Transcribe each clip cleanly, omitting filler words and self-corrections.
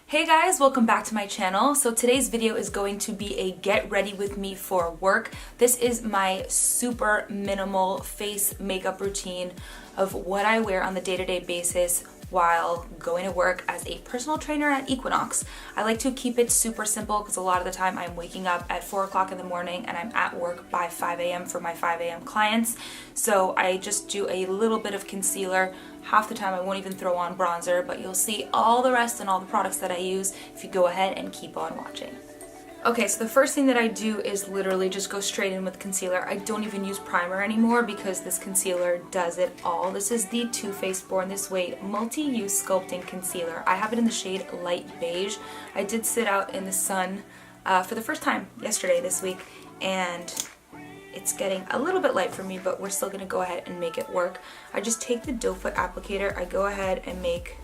Hey guys, welcome back to my channel. So today's video is going to be a get ready with me for work. This is my super minimal face makeup routine of what I wear on the day-to-day basis while going to work as a personal trainer at Equinox. I like to keep it super simple because a lot of the time I'm waking up at 4 o'clock in the morning and I'm at work by 5 a.m. for my 5 a.m. clients. So I just do a little bit of concealer. Half the time I won't even throw on bronzer, but you'll see all the rest and all the products that I use if you go ahead and keep on watching. Okay, so the first thing that I do is literally just go straight in with concealer. I don't even use primer anymore because this concealer does it all. This is the Too Faced Born This Way Multi-Use Sculpting Concealer. I have it in the shade Light Beige. I did sit out in the sun for the first time yesterday this week, and it's getting a little bit light for me, but we're still going to go ahead and make it work. I just take the doe foot applicator, I go ahead and make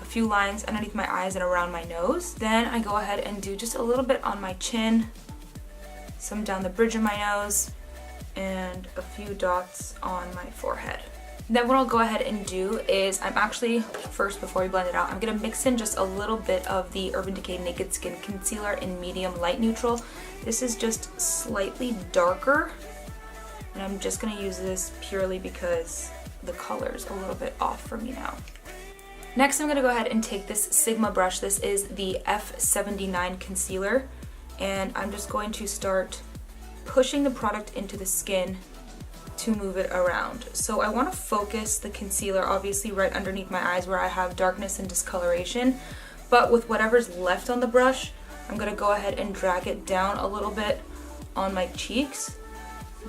a few lines underneath my eyes and around my nose. Then I go ahead and do just a little bit on my chin, some down the bridge of my nose, and a few dots on my forehead. Then what I'll go ahead and do is first before we blend it out, I'm going to mix in just a little bit of the Urban Decay Naked Skin Concealer in medium light neutral. This is just slightly darker, and I'm just going to use this purely because the color's a little bit off for me now. Next, I'm going to go ahead and take this Sigma brush. This is the F79 concealer, and I'm just going to start pushing the product into the skin to move it around. So I want to focus the concealer obviously right underneath my eyes where I have darkness and discoloration, but with whatever's left on the brush, I'm going to go ahead and drag it down a little bit on my cheeks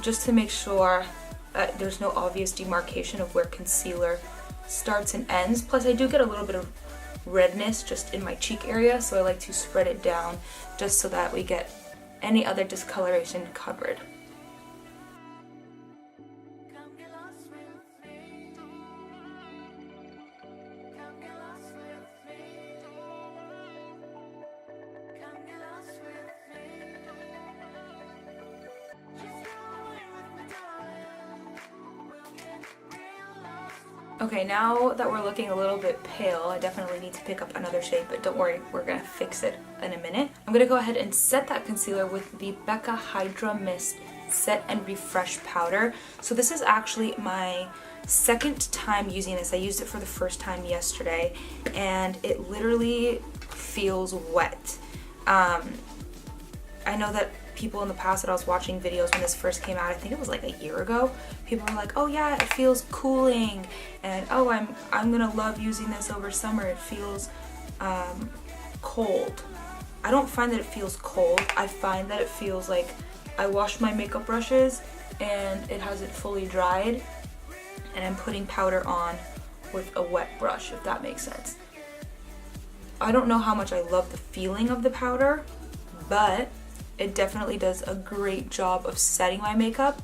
just to make sure that there's no obvious demarcation of where concealer starts and ends. Plus I do get a little bit of redness just in my cheek area, so I like to spread it down just so that we get any other discoloration covered. Okay, now that we're looking a little bit pale, I definitely need to pick up another shade, but don't worry, we're gonna fix it in a minute. I'm gonna go ahead and set that concealer with the BECCA Hydra Mist Set and Refresh Powder. So this is actually my second time using this. I used it for the first time yesterday, and it literally feels wet. I know that people in the past that I was watching videos when this first came out, I think it was like a year ago, people were like, oh yeah, it feels cooling, and oh, I'm gonna love using this over summer, it feels cold. I don't find that it feels cold. I find that it feels like I washed my makeup brushes and it hasn't fully dried and I'm putting powder on with a wet brush, if that makes sense. I don't know how much I love the feeling of the powder, but it definitely does a great job of setting my makeup,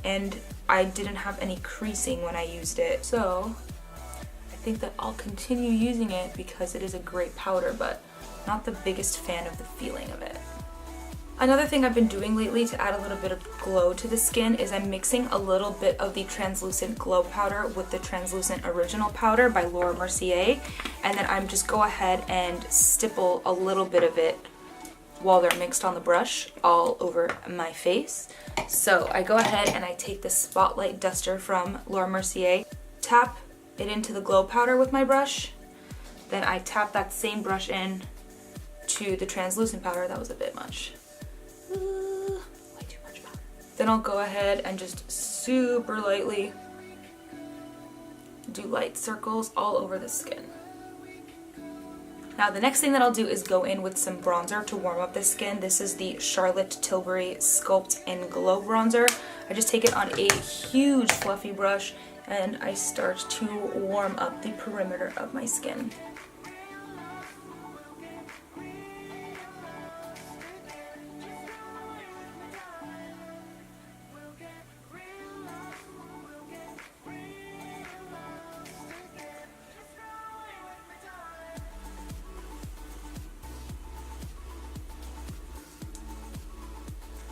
and I didn't have any creasing when I used it. So I think that I'll continue using it because it is a great powder, but not the biggest fan of the feeling of it. Another thing I've been doing lately to add a little bit of glow to the skin is I'm mixing a little bit of the translucent glow powder with the translucent original powder by Mercier, and then I'm just go ahead and stipple a little bit of it while they're mixed on the brush all over my face. So I go ahead and I take the Spotlight Duster from Mercier, tap it into the glow powder with my brush, then I tap that same brush in to the translucent powder. That was a bit much. Way too much powder. Then I'll go ahead and just super lightly do light circles all over the skin. Now the next thing that I'll do is go in with some bronzer to warm up the skin. This is the Charlotte Tilbury Sculpt and Glow Bronzer. I just take it on a huge fluffy brush and I start to warm up the perimeter of my skin.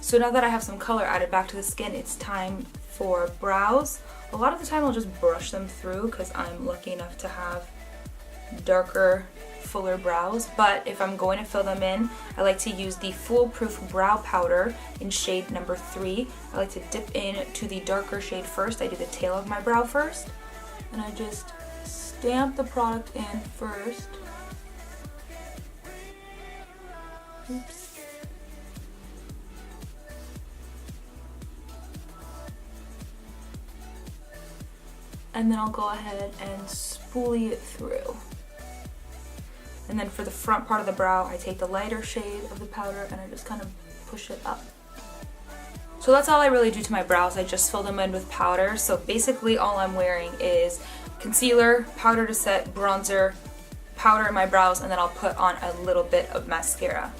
So now that I have some color added back to the skin, it's time for brows. A lot of the time I'll just brush them through because I'm lucky enough to have darker fuller brows, but if I'm going to fill them in, I like to use the Foolproof Brow Powder in shade number 3. I like to dip in to the darker shade first. I do the tail of my brow first, and I just stamp the product in first. Oops. And then I'll go ahead and spoolie it through. And then for the front part of the brow, I take the lighter shade of the powder and I just kind of push it up. So that's all I really do to my brows. I just fill them in with powder. So basically all I'm wearing is concealer, powder to set, bronzer, powder in my brows, and then I'll put on a little bit of mascara.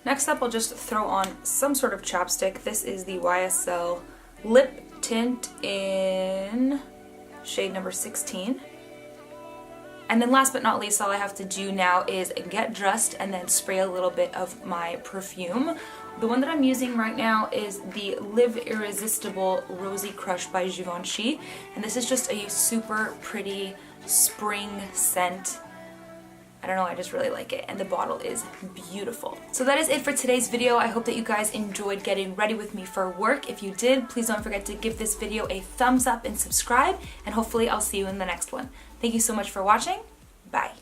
Next up, I'll just throw on some sort of chapstick. This is the YSL Lip Tint in shade number 16. And then last but not least, all I have to do now is get dressed and then spray a little bit of my perfume. The one that I'm using right now is the Live Irrésistible Rosy Crush by Givenchy. And this is just a super pretty spring scent. I don't know, I just really like it, and the bottle is beautiful. So that is it for today's video. I hope that you guys enjoyed getting ready with me for work. If you did, please don't forget to give this video a thumbs up and subscribe, and hopefully I'll see you in the next one. Thank you so much for watching. Bye.